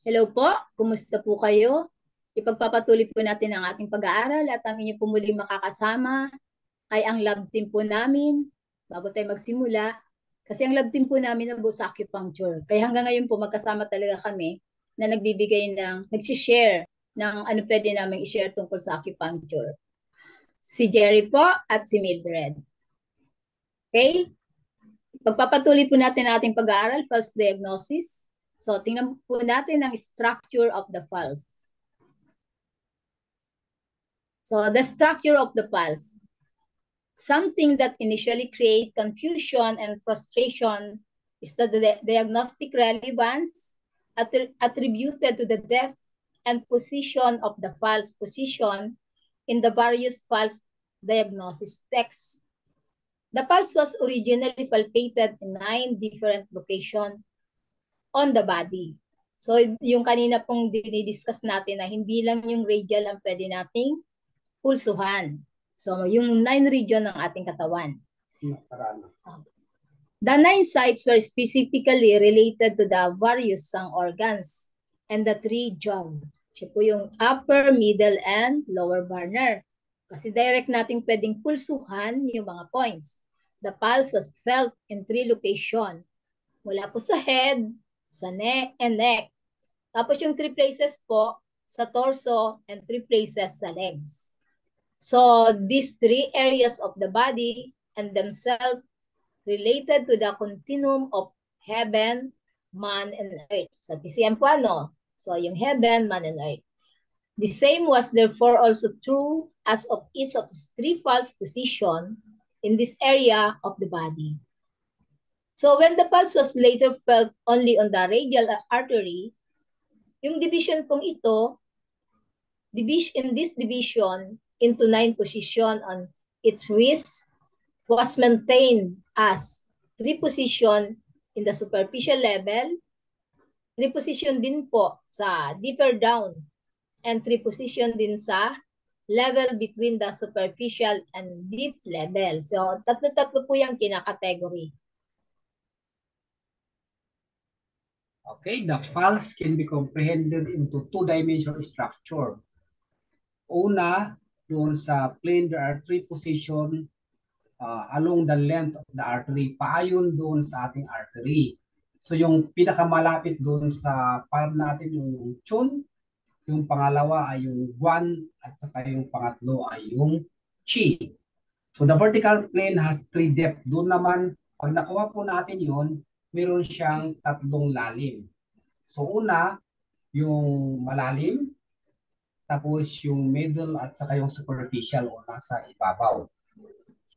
Hello po, kumusta po kayo? Ipagpapatuloy po natin ang ating pag-aaral at ang inyo po muli makakasama ay ang lab team po namin. Bago tayo magsimula, kasi ang lab team po namin ang sa acupuncture. Kaya hanggang ngayon po magkasama talaga kami na nag-share ng ano pwede namin i-share tungkol sa acupuncture. Si Jerry po at si Mildred. Okay? Pagpapatuloy po natin ang ating pag-aaral, false diagnosis. So, tingnan po natin ang structure of the false. So, the structure of the pulse. Something that initially creates confusion and frustration is the diagnostic relevance attributed to the depth and position of the pulse position in the various pulse diagnosis texts. The pulse was originally palpated in 9 different locations on the body. So, yung kanina pong dinidiscuss natin na hindi lang yung radial ang pwede nating pulsuhan. So, yung 9 region ng ating katawan. The 9 sites were specifically related to the various zang organs and the 3 jiao. Siya po yung upper, middle, and lower burner. Kasi direct nating pwedeng pulsuhan yung mga points. The pulse was felt in 3 locations. Mula po sa head, sa neck, and neck. Tapos yung 3 places po sa torso and 3 places sa legs. So these 3 areas of the body and themselves related to the continuum of heaven, man, and earth. So TCM po ano? So yung heaven, man, and earth. The same was therefore also true as of each of the 3 pulse position in this area of the body. So when the pulse was later felt only on the radial artery, yung division pong ito, in this division into 9 position on its wrist was maintained as 3 position in the superficial level, 3 position din po sa deeper down, and 3 position din sa level between the superficial and deep level. So, tatlo-tatlo po yung kinakategory. Okay, the pulse can be comprehended into 2-dimensional structure. Una, doon sa plane, there are 3 position along the length of the artery, paayon doon sa ating artery. So yung pinakamalapit doon sa palm natin yung chun, yung pangalawa ay yung guan, at saka yung pangatlo ay yung chi. So the vertical plane has 3 depth. Doon naman, pag nakuha po natin yun, meron siyang 3 lalim. So una, yung malalim, tapos yung middle at saka yung superficial o nasa ibabaw.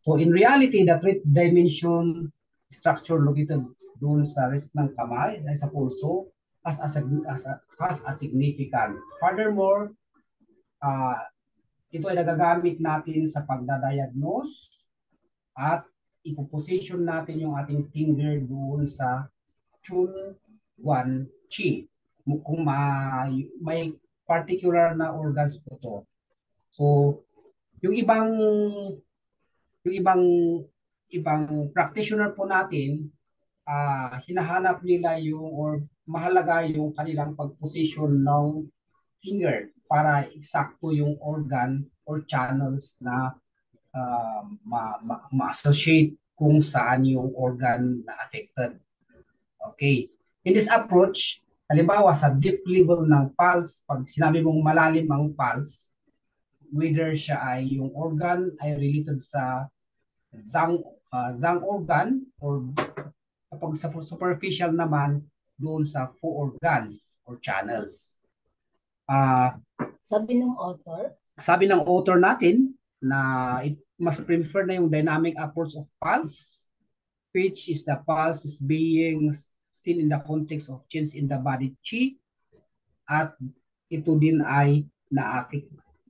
So in reality, the 3-dimension structure located doon sa wrist ng kamay ay sa pulso has a significant. Furthermore, ito ay nagagamit natin sa pagdadiagnose at ipoposition natin yung ating finger doon sa chun, guan, chi. Kung may particular na organs po to. So, yung ibang practitioner po natin, hinahanap nila yung or mahalaga yung kanilang pag-position ng finger para eksakto yung organ or channels na ma-associate kung saan yung organ na affected. Okay. In this approach, halimbawa sa deep level ng pulse, pag sinabi mong malalim ang pulse, whether siya ay yung organ ay related sa zang organ or kapag sa superficial naman doon sa four organs or channels. Sabi ng author natin na mas prefer na yung dynamic approach of pulse, which is the pulse is being seen in the context of change in the body chi, at ito din ay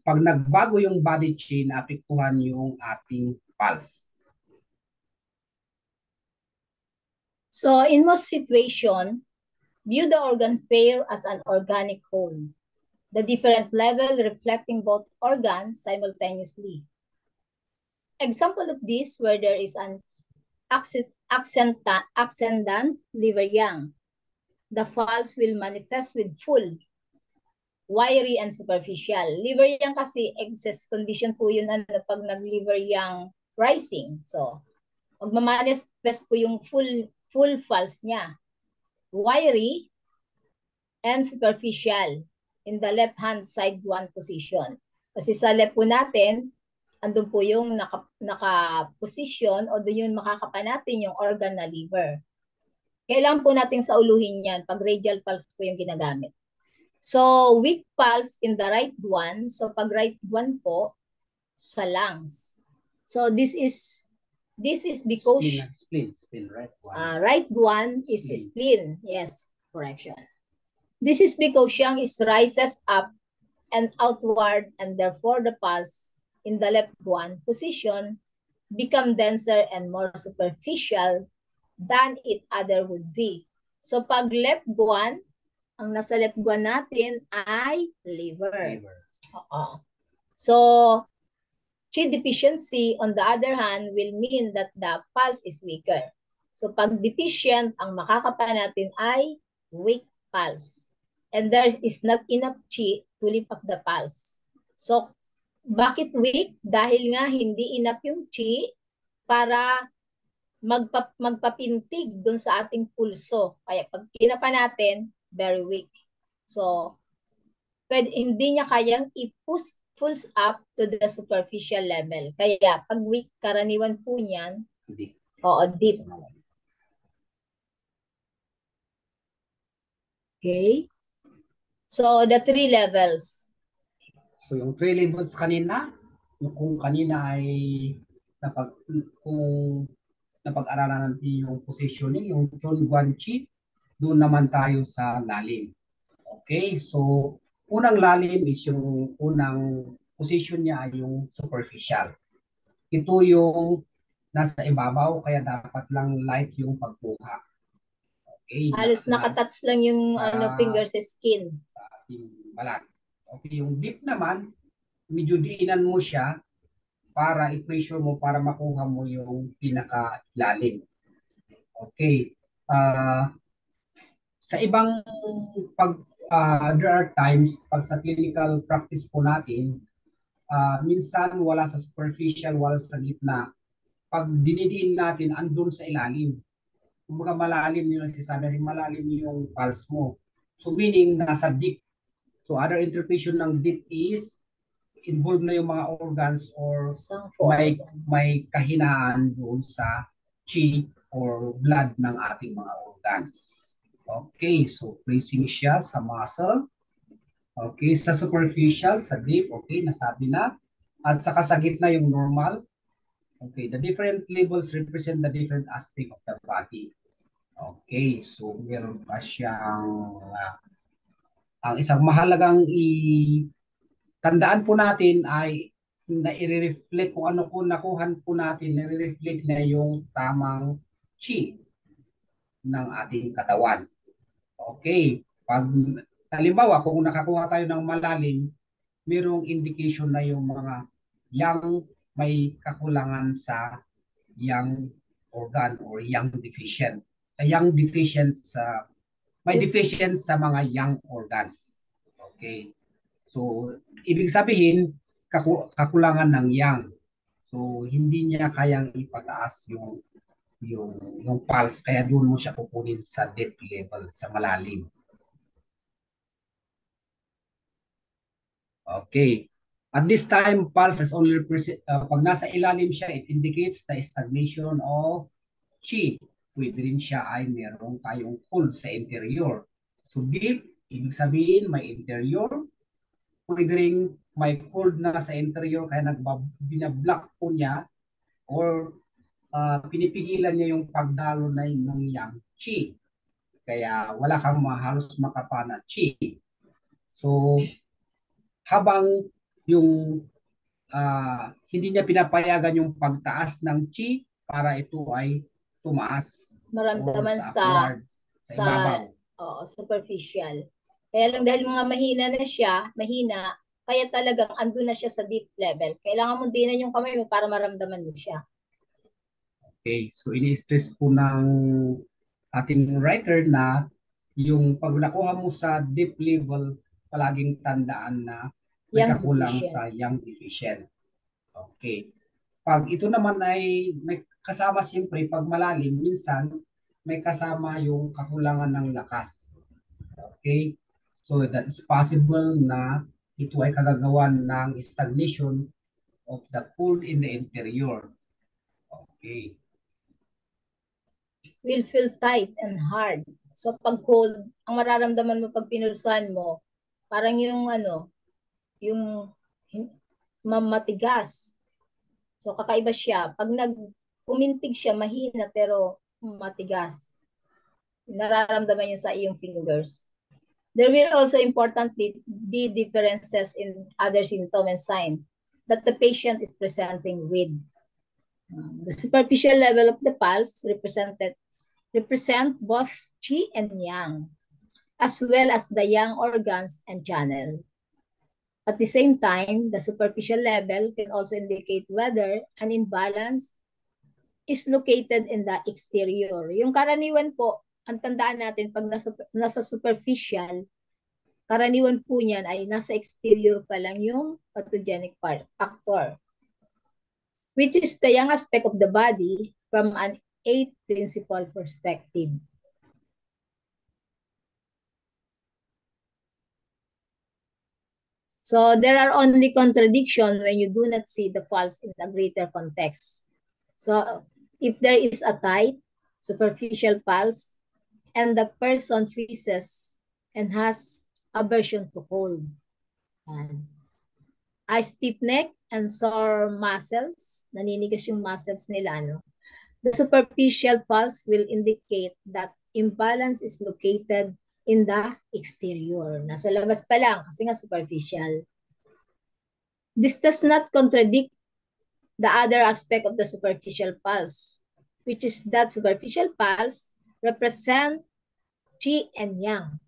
pag nagbago yung body chi, naapektuhan yung ating pulse. So in most situations, view the organ pair as an organic whole, the different level reflecting both organs simultaneously. Example of this where there is an ascendant liver yang. the pulse will manifest with full, wiry, and superficial. Liver yang kasi excess condition po yun ano, pag nag-liver yang rising. So, magmamanifest po yung full pulse niya. Wiry and superficial in the left-hand side 1 position. Kasi sa left po natin, andun po yung naka-position o doon yung makakapa natin yung organ na liver. Kailangan po nating sauluhin yan pag radial pulse po yung ginagamit. So, weak pulse in the right one. So, pag right one po, sa lungs. So, this is because spleen, right one. Right one is spleen. Yes, correction. This is because yang is rises up and outward, and therefore the pulse in the left one position become denser and more superficial than it other would be. So, pag left one, ang nasa left guan natin ay liver. So, Qi deficiency, on the other hand, will mean that the pulse is weaker. So, pag deficient, ang makakapa natin ay weak pulse. And there is not enough Qi to lift up the pulse. So, bakit weak? Dahil nga hindi enough yung Qi para magpapintig dun sa ating pulso. Kaya pag kinapa natin, very weak. So, hindi niya kayang i-push pulse up to the superficial level. Kaya pag weak, karaniwan po niyan, deep. Oo, deep. Okay. So, the 3 levels. So, yung 3 levels kanina, kung kanina ay kung napag-aralan natin yung positioning, yung Chun Guan Chi, doon naman tayo sa lalim. Okay, so unang lalim is yung unang position niya ay yung superficial. Ito yung nasa ibabaw, kaya dapat lang light yung pagbuha. Okay, halos nakatouch lang yung finger sa skin. Sa ating balat. Okay, yung deep naman, medyo diinan mo siya para i-pressure mo para makuha mo yung pinaka-lalim. Okay. Sa ibang there are times pag sa clinical practice po natin, minsan wala sa superficial, wala sa gitna. Pag dinidiin natin, andun sa ilalim. Kumbaga malalim yung nagsasabi, malalim yung pulse mo. So meaning, nasa deep. So other interpretation ng deep is, involved na yung mga organs or may kahinaan doon sa chi or blood ng ating mga organs. Okay, so placing siya sa muscle. Okay, sa superficial, sa deep, okay, nasabi na. At saka sa gitna yung normal. Okay, the different levels represent the different aspect of the body. Okay, so meron pa siyang ang isang mahalagang tandaan po natin ay na i-reflect kung ano po nakuhan po natin, i-reflect na yung tamang chi ng ating katawan. Okay, pag halimbawa kung nakakuha tayo ng malalim, mayroong indication na yung mga yang may kakulangan sa yang organ or yang deficient. Yang deficient sa may deficient sa mga yang organs. Okay. So, ibig sabihin, kakulangan ng yang. So, hindi niya kayang ipataas yung pulse, kaya doon mo siya kukunin sa deep level, sa malalim. Okay. At this time, pulse is only pag nasa ilalim siya, it indicates the stagnation of chi. Pwede rin siya ay merong tayong cold sa interior. So deep, ibig sabihin may interior. Pwede rin may cold na sa interior kaya binablock po niya or pinipigilan niya yung pagdalo na ng yang chi. Kaya wala kang halos makapana chi. So habang yung hindi niya pinapayagan yung pagtaas ng chi para ito ay tumaas. Maramdaman sa ibabaw. Superficial. Kaya lang dahil mga mahina na siya, kaya talagang andun na siya sa deep level. Kailangan mo dinan yung kamay mo para maramdaman mo siya. Okay, so ini-stress po ng ating writer na yung pag nakuha mo sa deep level, palaging tandaan na may Yang kakulang deficient. sa yang deficient. Okay. Pag ito naman ay may kasama siyempre, pag malalim, minsan may kasama yung kakulangan ng lakas. Okay? So that is possible na ito ay kagagawan ng stagnation of the pool in the interior. Okay. Will feel tight and hard. So pag cold, ang mararamdaman mo pag pinulsuhan mo, parang yung yung mamatigas. So kakaiba siya. Pag pumintig siya, mahina pero matigas. Nararamdaman niya sa iyong fingers. There will also importantly be differences in other symptom and sign that the patient is presenting with. The superficial level of the pulse represent both qi and yang, as well as the yang organs and channel. At the same time, the superficial level can also indicate whether an imbalance is located in the exterior. Yung karaniwan po, ang tandaan natin pag nasa superficial, karaniwan po niyan ay nasa exterior pa lang yung pathogenic factor, which is the yang aspect of the body from an eighth principle perspective. So there are only contradictions when you do not see the pulse in a greater context. So if there is a tight, superficial pulse, and the person freezes and has aversion to cold, and a stiff neck and sore muscles, naninigas yung muscles nila, the superficial pulse will indicate that imbalance is located in the exterior. Nasa labas pa lang kasi nga superficial. This does not contradict the other aspect of the superficial pulse, which is that superficial pulse represent qi and yang.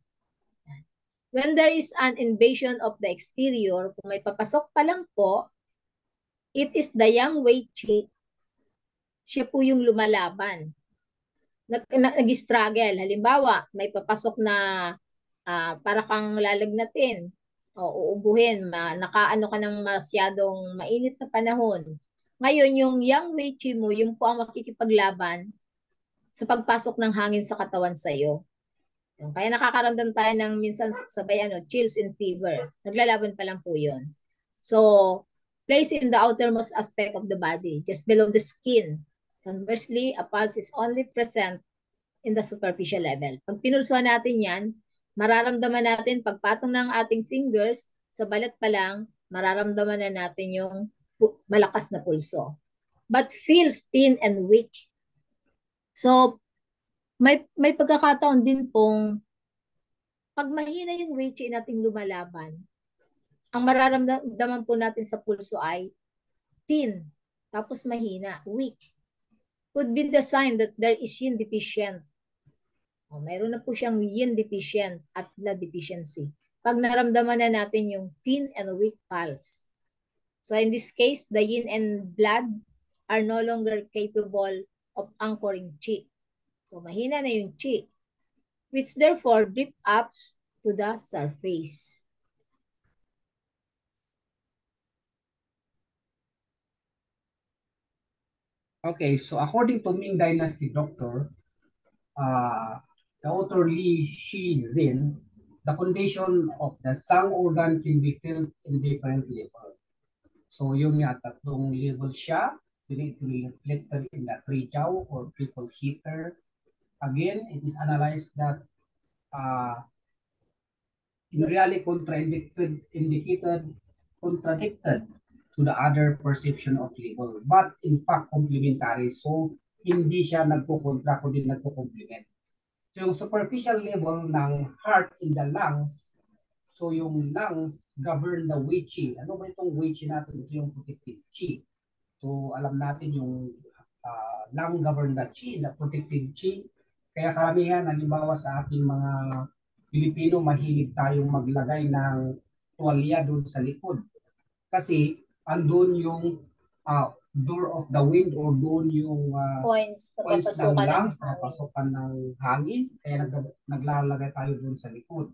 When there is an invasion of the exterior, kung may papasok pa lang po, it is the yang wei qi. Siya po yung lumalaban. Nag-struggle. Halimbawa, may papasok na para kang lalagnatin o uubuhin, nakaano ka ng masyadong mainit na panahon. Ngayon, yung yang wei qi mo, yung po ang makikipaglaban sa pagpasok ng hangin sa katawan sa iyo. Kaya nakakaramdam tayo ng minsan sabay chills and fever. Naglalaban pa lang po yun. So, place in the outermost aspect of the body, just below the skin. Conversely, a pulse is only present in the superficial level. Pag pinulsuhan natin yan, mararamdaman natin pagpatong ng ating fingers, sa balat pa lang, mararamdaman na natin yung malakas na pulso. But feels thin and weak. So, may pagkakataon din pong pag mahina yung wei qi nating lumalaban, ang mararamdaman po natin sa pulso ay thin, tapos mahina, weak. Could be the sign that there is yin deficient. Mayroon na po siyang yin deficient at blood deficiency. Pag naramdaman na natin yung thin and weak pulse. So in this case, the yin and blood are no longer capable of anchoring qi. So mahina na yung qi, which therefore drift up to the surface. Okay, so according to Ming Dynasty doctor, the author Li Shizin, the condition of the zang organ can be felt in different levels. So yung nga, tatlong level siya, it will reflected in the jiao or triple heater. Again, it is analyzed that in reality contradicted to the other perception of level, but in fact complementary. So hindi siya nagkukontra kundi nagko-complement. So yung superficial level ng heart in the lungs, so yung lungs govern the wei qi. Ano ba itong wei qi natin? Ito yung protective qi. So alam natin yung lung govern the qi, the protective qi. Kaya karamihan, halimbawa sa ating mga Pilipino, mahilig tayong maglagay ng tuwalya doon sa likod. Kasi andun yung door of the wind or doon yung Points na points ng papasukan ng lungs na hangin. pasokan ng hangin. Kaya naglalagay tayo doon sa likod.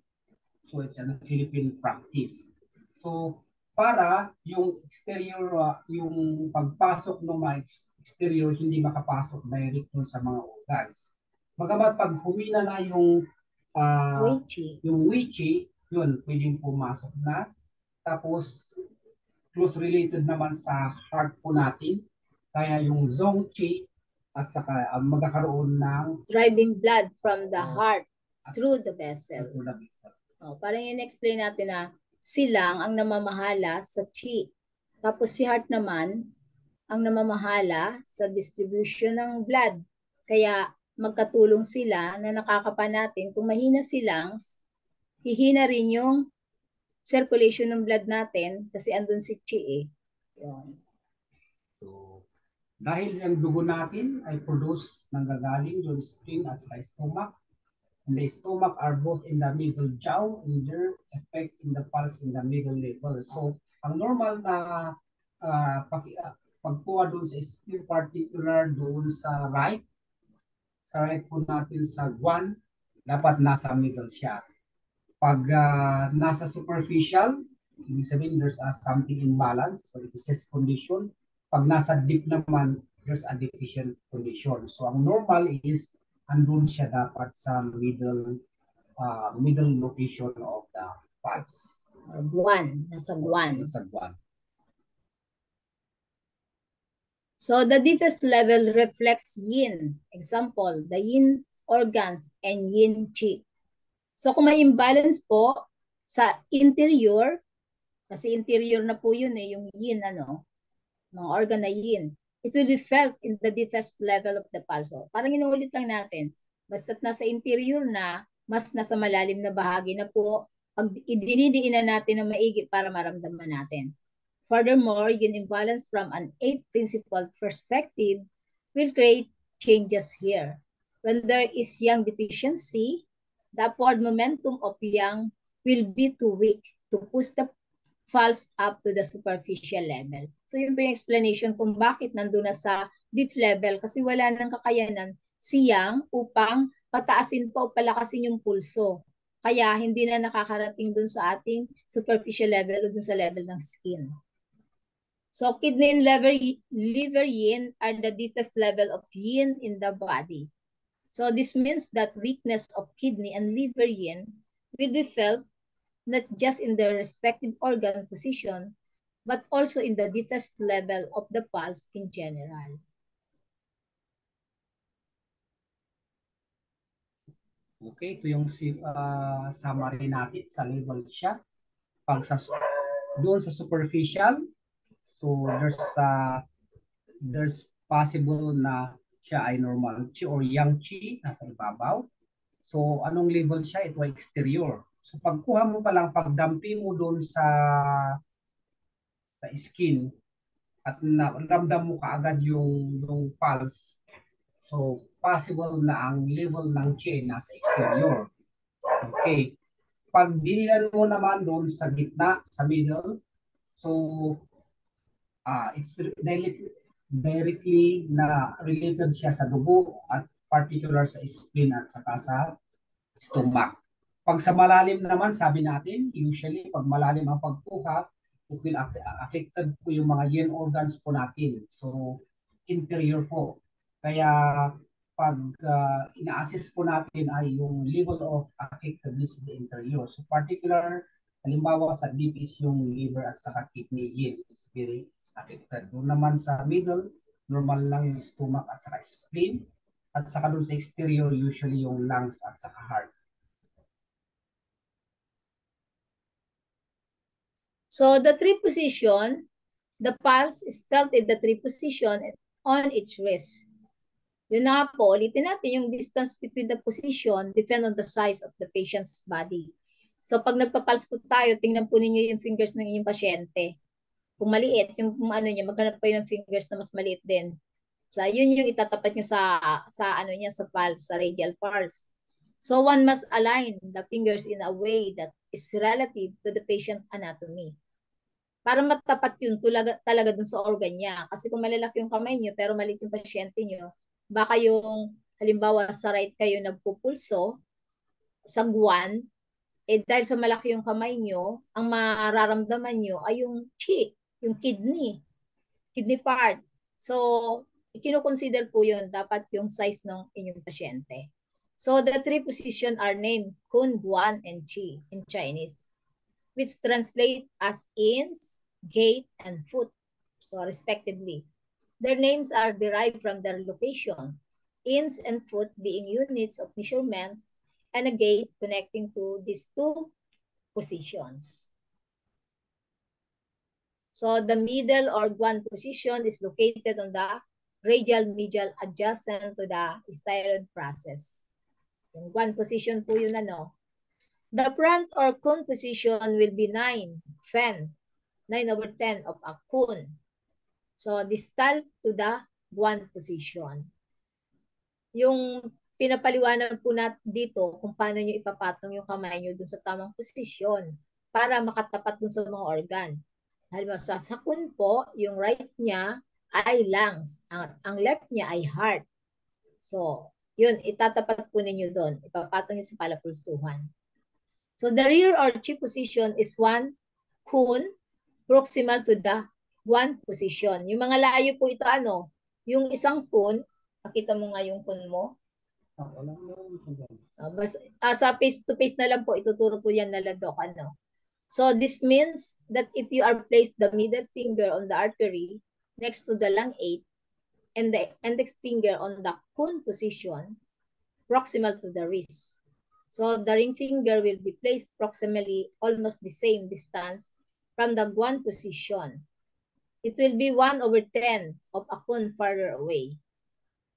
So it's a Philippine practice. So para yung exterior, yung pagpasok ng mga exterior hindi makapasok direct dun sa mga organs. Bagamat pag humina na yung Weiqi, yun, pwedeng pumasok na. Tapos close related naman sa heart po natin. Kaya yung zongqi at saka magkakaroon ng driving blood from the heart through the vessel. through the vessel. Parang in-explain natin na silang ang namamahala sa qi. Tapos si heart naman ang namamahala sa distribution ng blood. Kaya magkatulong sila na nakakapa natin. Kung mahina silang, hihina rin yung circulation ng blood natin kasi andun si qi eh. Yun. So, dahil yung dugo natin ay produce nanggagaling doon spleen at sa stomach. And the stomach are both in the middle jiao and their effect in the pulse in the middle level. So, ang normal na pagkuha doon sa spleen, particular doon sa right po natin sa guan, dapat nasa middle siya. Pag nasa superficial, ibig sabihin there's something imbalance, so it's a condition. Pag nasa deep naman, there's a deficient condition. So ang normal is andun siya dapat sa middle location of the pulse. Guan, nasa guan. Nasa guan. So the deepest level reflects yin. Example, the yin organs and yin qi. So kung may imbalance po sa interior, kasi interior na po yun eh, yung yin, mga organ na yin, it will be felt in the deepest level of the pulse. So, parang inuulit lang natin, basta't nasa interior na, mas nasa malalim na bahagi na po, pag idinidiinan natin na maigi para maramdaman natin. Furthermore, yin imbalance from an eighth principle perspective will create changes here. When there is yang deficiency, the upward momentum of yang will be too weak to push the pulse up to the superficial level. So yun po yung explanation kung bakit nandun na sa deep level kasi wala nang kakayanan si yang upang pataasin pa o palakasin yung pulso. Kaya hindi na nakakarating dun sa ating superficial level o dun sa level ng skin. So kidney and liver yin are the deepest level of yin in the body. So this means that weakness of kidney and liver yin will be felt not just in their respective organ position, but also in the deepest level of the pulse in general. Okay, ito yung summary natin sa level siya. Pag doon sa superficial, so there's possible na siya ay normal chi or yang chi nasa ibabaw. So anong level siya? Ito ay exterior. So pagkuha mo pa lang, pagdampi mo doon sa skin at ramdam mo kaagad yung pulse. So possible na ang level ng chi nasa exterior. Okay. Pag dinilan mo naman doon sa gitna, sa middle, so it's directly na related siya sa dugo at particular sa spleen at saka sa stomach. Pag sa malalim naman, sabi natin, usually pag malalim ang pagkuha, it will affected po yung mga yin organs po natin. So, interior po. Kaya pag ina-assess po natin ay yung level of affectedness in the interior. So, particular, halimbawa sa deep is yung liver at saka kidney yin is very affected. Doon naman sa middle, normal lang yung stomach at saka spleen. At saka doon sa exterior, usually yung lungs at saka heart. So the tree position, the pulse is felt in the tree position on each wrist. Yun na po, ulitin natin yung distance between the position depend on the size of the patient's body. So pag nagpa-pulse po tayo, tingnan po ninyo yung fingers ng inyong pasyente. Kung maliit, yung niya, maghanap kayo ng fingers na mas maliit din. So yun yung itatapat nyo sa pulse, sa radial pulse. So one must align the fingers in a way that is relative to the patient anatomy. para matapat yun talaga dun sa organ niya. Kasi kung malalaki yung kamay niyo pero maliit yung pasyente niyo, baka yung halimbawa sa right kayo nagpupulso sa guwan, eh dahil sa malaki yung kamay niyo, ang mararamdaman niyo ay yung chi, yung kidney part. So, kino-consider po yun, dapat yung size ng inyong pasyente. So, the three positions are named Kun, Guan, and Qi in Chinese, which translate as ins, gait, and foot, so respectively. Their names are derived from their location, ins and foot being units of measurement, and a gate connecting to these two positions. So the middle or guan position is located on the radial medial adjacent to the styroid process. Yung guan position po yun ano. The front or kun position will be 9, fen, 9/10 of a kun. So distal to the guan position. Yung pinapaliwanag po natin dito kung paano nyo ipapatong yung kamay nyo dun sa tamang posisyon para makatapat dun sa mga organ. Halimbawa, sa sakun po, yung right niya ay lungs. Ang left niya ay heart. So, yun, itatapat po ninyo doon. Ipapatong nyo sa palapulsuhan. So, the rear or chi position is one kun proximal to the one position. Yung mga layo po ito, ano? Yung isang kun, pakita mo nga yung kun mo. Sa face-to-face na lang po, ituturo po yan na ladok, ano? So this means that if you are placed the middle finger on the artery next to the lung 8 and the index finger on the kun position proximal to the wrist. So the ring finger will be placed proximally almost the same distance from the guan position. It will be 1/10 of a kun farther away.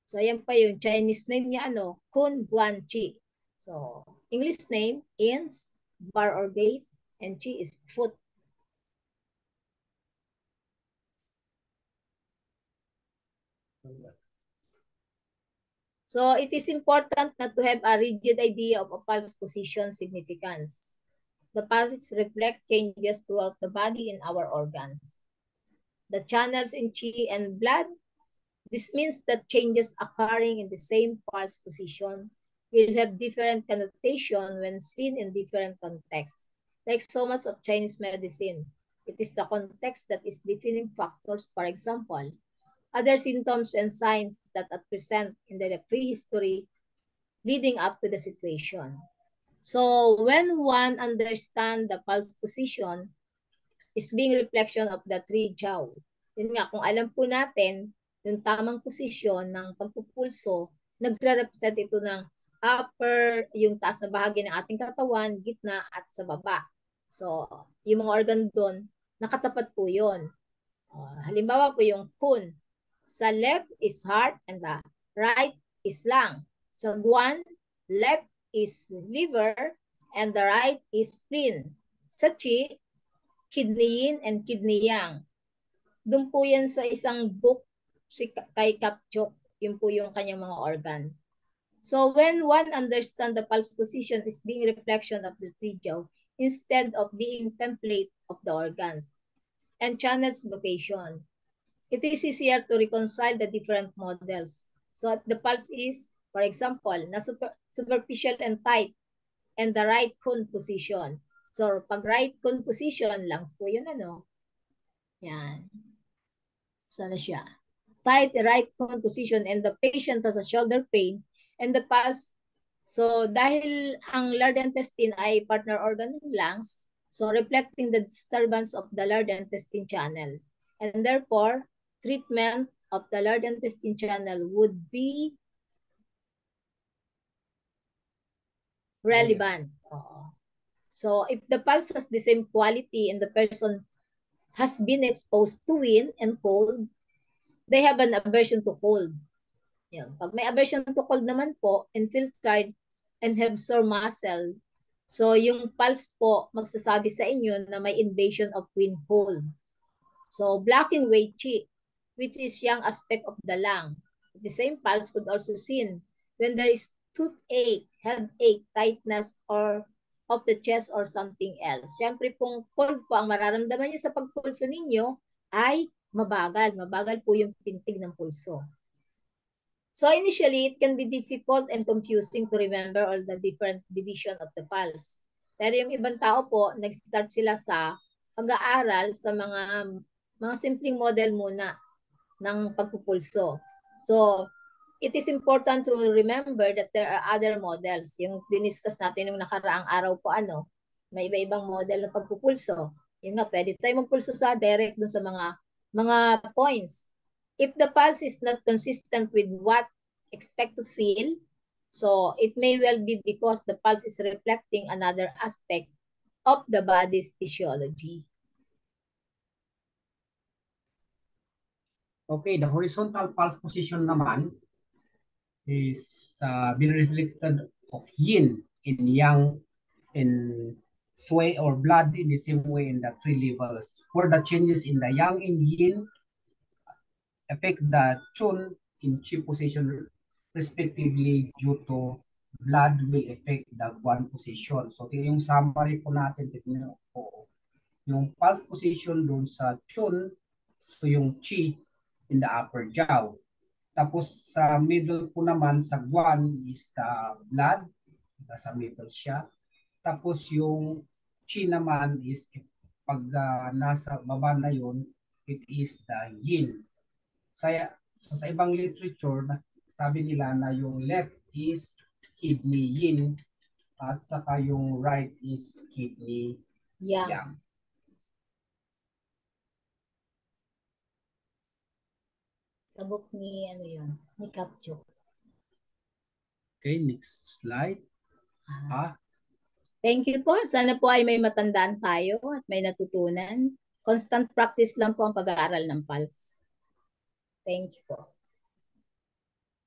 So yan pa yung Chinese name niya ano, kun guan chi. So English name ins, bar or gate, and chi is foot. So it is important not to have a rigid idea of a pulse position significance. The pulse reflects changes throughout the body in our organs. The channels in chi and blood, this means that changes occurring in the same pulse position will have different connotation when seen in different contexts. Like so much of Chinese medicine, it is the context that is defining factors. For example, other symptoms and signs that are present in the prehistory leading up to the situation. So when one understands the pulse position is being reflection of the three jiao. Yun nga, kung alam po natin yung tamang posisyon ng pagpupulso, nagre-represent ito ng upper, yung taas na bahagi ng ating katawan, gitna at sa baba. So, yung mga organ doon, nakatapat po yun. Halimbawa po yung kun. Sa left is heart and the right is lung. Sa guan, left is liver and the right is spleen. Sa chi, kidney yin and kidney yang. Doon po yan sa isang book si kay Kapchok, yun po yung kanyang mga organ. So when one understand the pulse position is being reflection of the three jiao instead of being template of the organs and channels location, it is easier to reconcile the different models. So the pulse is, for example, na superficial and tight and the right cone position. So pag right cone position, lungs po yun ano. Yan. Sana siya. Tight right cone position and the patient has a shoulder pain and the pulse. So dahil ang large intestine ay partner organ ng lungs, so reflecting the disturbance of the large intestine channel. And therefore, treatment of the large intestine channel would be relevant. So if the pulse has the same quality and the person has been exposed to wind and cold, they have an aversion to cold. Yan. Pag may aversion to cold naman po, infiltrated and have sore muscle, so yung pulse po magsasabi sa inyo na may invasion of wind cold. So blocking way chi, which is young aspect of the lung. The same pulse could also seen when there is toothache, headache, tightness, or of the chest or something else. Siyempre kung cold po, ang mararamdaman niyo sa pagpulso ninyo ay mabagal. Mabagal po yung pintig ng pulso. So initially, it can be difficult and confusing to remember all the different division of the pulse. Pero yung ibang tao po, nag-start sila sa pag-aaral sa mga simpleng model muna ng pagpupulso. So, it is important to remember that there are other models. Yung diniscuss natin yung nakaraang araw po, may iba-ibang model ng pagpupulso. Yung nga, pwede tayo magpulso sa direct dun sa mga points. If the pulse is not consistent with what expect to feel, so it may well be because the pulse is reflecting another aspect of the body's physiology. Okay, the horizontal pulse position naman is being reflected of yin in yang in sway or blood in the same way in the three levels, where the changes in the yang and yin affect the chun in chi position respectively due to blood will affect the guan position. So yung summary po natin, tignan po, yung pulse position doon sa chun, so yung chi in the upper jiao. Tapos sa middle po naman sa guan is the blood, sa middle siya. Tapos yung chi naman is pag nasa baba na yun, it is the yin. Sa ibang literature, sabi nila na yung left is kidney yin at saka yung right is kidney yang. Sabok ni ni Kapcho. Okay, next slide. Thank you po. Sana po ay may matandaan tayo at may natutunan. Constant practice lang po ang pag-aaral ng pulse. Thank you po.